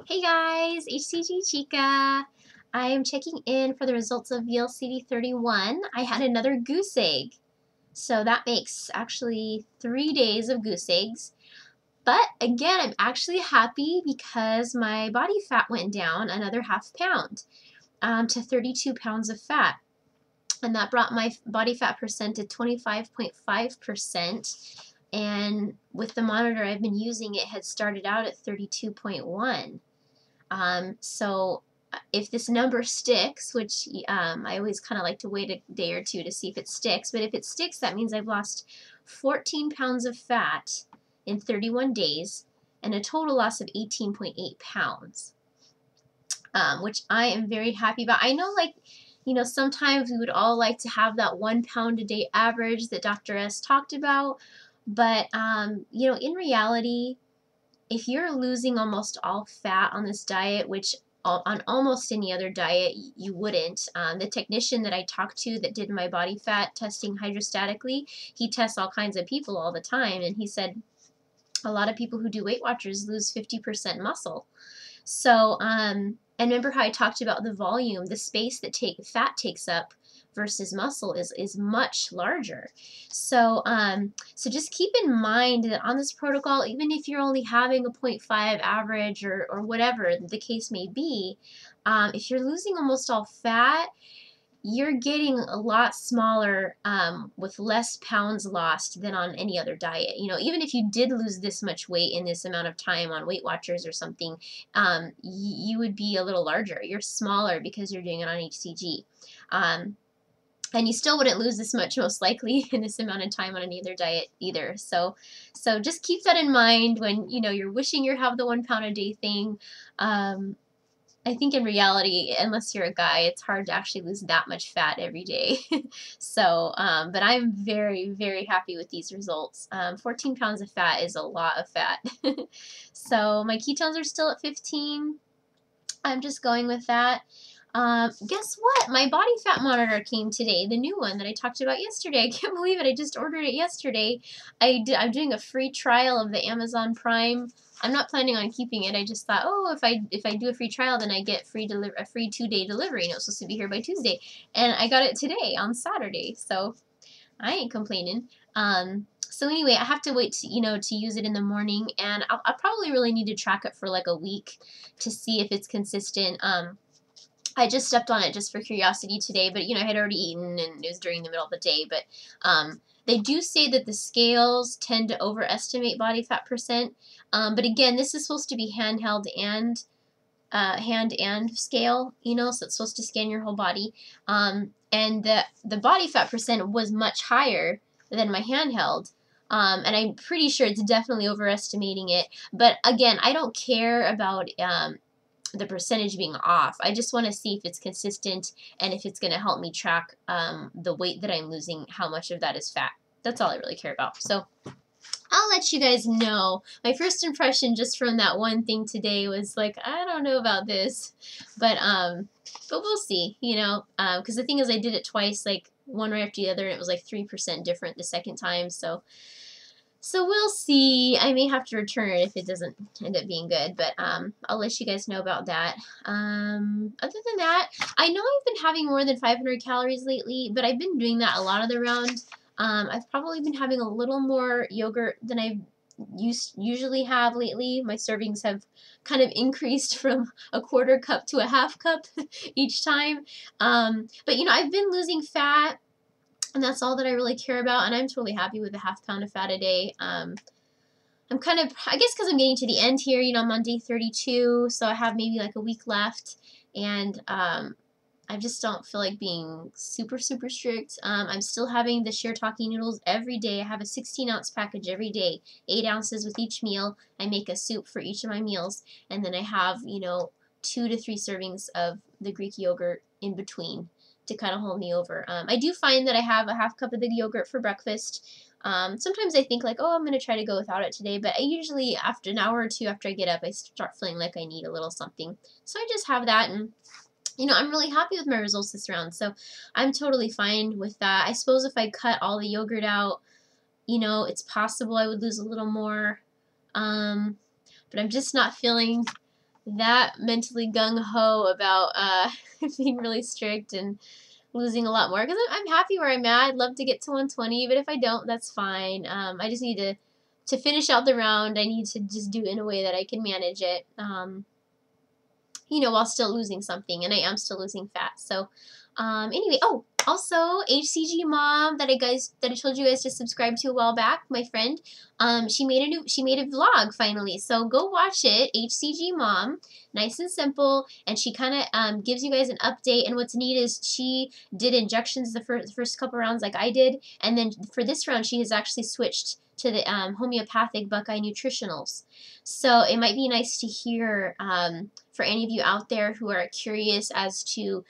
Hey guys, HCGChica. I am checking in for the results of VLCD31. I had another goose egg. So that makes actually 3 days of goose eggs. But again, I'm actually happy because my body fat went down another ½ pound to 32 pounds of fat. And that brought my body fat percent to 25.5%. And with the monitor I've been using, it had started out at 32.1. So if this number sticks, which I always kind of like to wait a day or two to see if it sticks, but if it sticks, that means I've lost 14 pounds of fat in 31 days and a total loss of 18.8 pounds, which I am very happy about. I know, like, sometimes we would all like to have that 1 pound a day average that Dr. S talked about, but, in reality, if you're losing almost all fat on this diet, which on almost any other diet you wouldn't, the technician that I talked to that did my body fat testing hydrostatically, he tests all kinds of people all the time, and he said a lot of people who do Weight Watchers lose 50% muscle. So, and remember how I talked about the volume, the space that fat takes up versus muscle is much larger. So, so just keep in mind that on this protocol, even if you're only having a 0.5 average or whatever the case may be, if you're losing almost all fat, you're getting a lot smaller with less pounds lost than on any other diet. Even if you did lose this much weight in this amount of time on Weight Watchers or something, you would be a little larger. You're smaller because you're doing it on HCG. And you still wouldn't lose this much most likely in this amount of time on any other diet either. So just keep that in mind when you're wishing you have the 1 pound a day thing. I think in reality, unless you're a guy, it's hard to actually lose that much fat every day. So, but I'm very, very happy with these results. 14 pounds of fat is a lot of fat. So my ketones are still at 15. I'm just going with that. Guess what? My body fat monitor came today, the new one that I talked about yesterday. I can't believe it. I just ordered it yesterday. I'm doing a free trial of the Amazon Prime. I'm not planning on keeping it. I just thought, oh, if I do a free trial, then I get a free 2-day delivery, and it was supposed to be here by Tuesday. And I got it today on Saturday, so I ain't complaining. So anyway, I have to wait to use it in the morning, and I'll probably really need to track it for like a week to see if it's consistent. I just stepped on it just for curiosity today, but I had already eaten and it was during the middle of the day. But they do say that the scales tend to overestimate body fat percent. But again, this is supposed to be handheld and hand and scale, so it's supposed to scan your whole body. And the body fat percent was much higher than my handheld. And I'm pretty sure it's definitely overestimating it. But again, I don't care about the percentage being off. I just want to see if it's consistent and if it's going to help me track the weight that I'm losing, how much of that is fat. That's all I really care about. So I'll let you guys know. My first impression just from that one thing today was like, I don't know about this, but we'll see, because the thing is I did it twice, like one right after the other, and it was like 3% different the second time, so we'll see. I may have to return it if it doesn't end up being good, but I'll let you guys know about that. Other than that, I know I've been having more than 500 calories lately, but I've been doing that a lot of the round. I've probably been having a little more yogurt than I usually have lately. My servings have kind of increased from a 1/4 cup to a ½ cup each time. But I've been losing fat, and that's all that I really care about, and I'm totally happy with a ½ pound of fat a day. I'm kind of, I guess because I'm getting to the end here, I'm on day 32, so I have maybe like a week left, and I just don't feel like being super, super strict. I'm still having the shiitake noodles every day. I have a 16-ounce package every day, 8 ounces with each meal. I make a soup for each of my meals, and then I have, 2 to 3 servings of the Greek yogurt in between to kind of hold me over. I do find that I have a ½ cup of the yogurt for breakfast. Sometimes I think like, oh, I'm going to try to go without it today, but I usually, after an hour or two after I get up, I start feeling like I need a little something. So I just have that, and I'm really happy with my results this round, so I'm totally fine with that. I suppose if I cut all the yogurt out, it's possible I would lose a little more, but I'm just not feeling that mentally gung-ho about being really strict and losing a lot more, because I'm happy where I'm at. I'd love to get to 120, but if I don't, that's fine. I just need to finish out the round. I need to just do it in a way that I can manage it, you know, while still losing something, and I am still losing fat. So, anyway, oh, also HCG Mom that I told you guys to subscribe to a while back, my friend, she made a vlog finally. So go watch it, HCG Mom, nice and simple, and she kind of gives you guys an update. And what's neat is she did injections the first couple rounds like I did, and then for this round she has actually switched to the homeopathic Buckeye Nutritionals. So it might be nice to hear for any of you out there who are curious as to,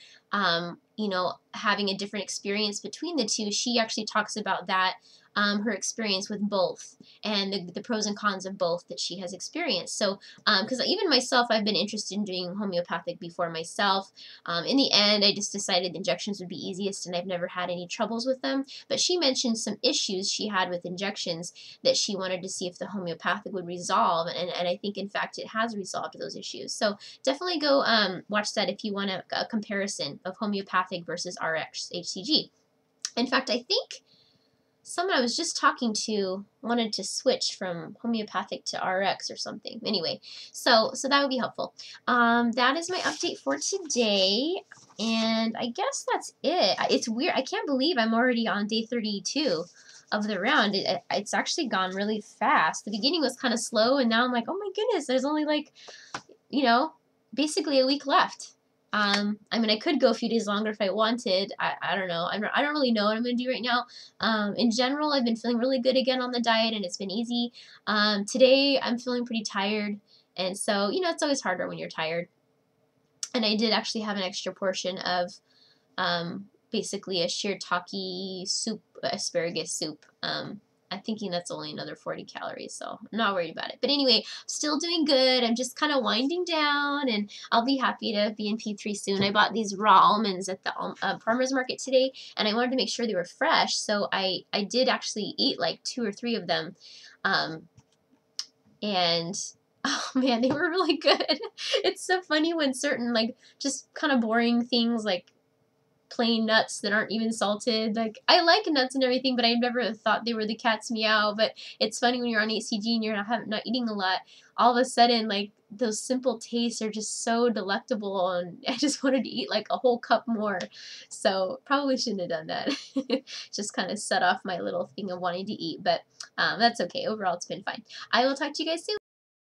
you know, having a different experience between the two. She actually talks about that, her experience with both, and the pros and cons of both that she has experienced. So, because even myself, I've been interested in doing homeopathic before myself. In the end, I just decided injections would be easiest, and I've never had any troubles with them. But she mentioned some issues she had with injections that she wanted to see if the homeopathic would resolve, and I think, in fact, it has resolved those issues. So definitely go watch that if you want a comparison of homeopathic versus RX HCG. In fact, I think someone I was just talking to wanted to switch from homeopathic to RX or something. Anyway, so that would be helpful. That is my update for today, and I guess that's it. It's weird. I can't believe I'm already on day 32 of the round. It's actually gone really fast. The beginning was kind of slow, and now I'm like, oh my goodness, there's only like, you know, basically a week left. I mean, I could go a few days longer if I wanted. I don't know. I don't really know what I'm going to do right now. In general, I've been feeling really good again on the diet, and it's been easy. Today, I'm feeling pretty tired, and so, you know, it's always harder when you're tired. And I did actually have an extra portion of basically a shiitake soup, asparagus soup. I'm thinking that's only another 40 calories, so I'm not worried about it. But anyway, still doing good. I'm just kind of winding down, and I'll be happy to be in P3 soon. I bought these raw almonds at the farmer's market today, and I wanted to make sure they were fresh, so I did actually eat like 2 or 3 of them. And oh man, they were really good. It's so funny when certain, like, just kind of boring things like plain nuts that aren't even salted. Like, I like nuts and everything, but I never thought they were the cat's meow. But it's funny when you're on HCG and you're not eating a lot, all of a sudden, like, those simple tastes are just so delectable, and I just wanted to eat like a whole cup more. So probably shouldn't have done that. Just kind of set off my little thing of wanting to eat, but that's okay. Overall, it's been fine. I will talk to you guys soon.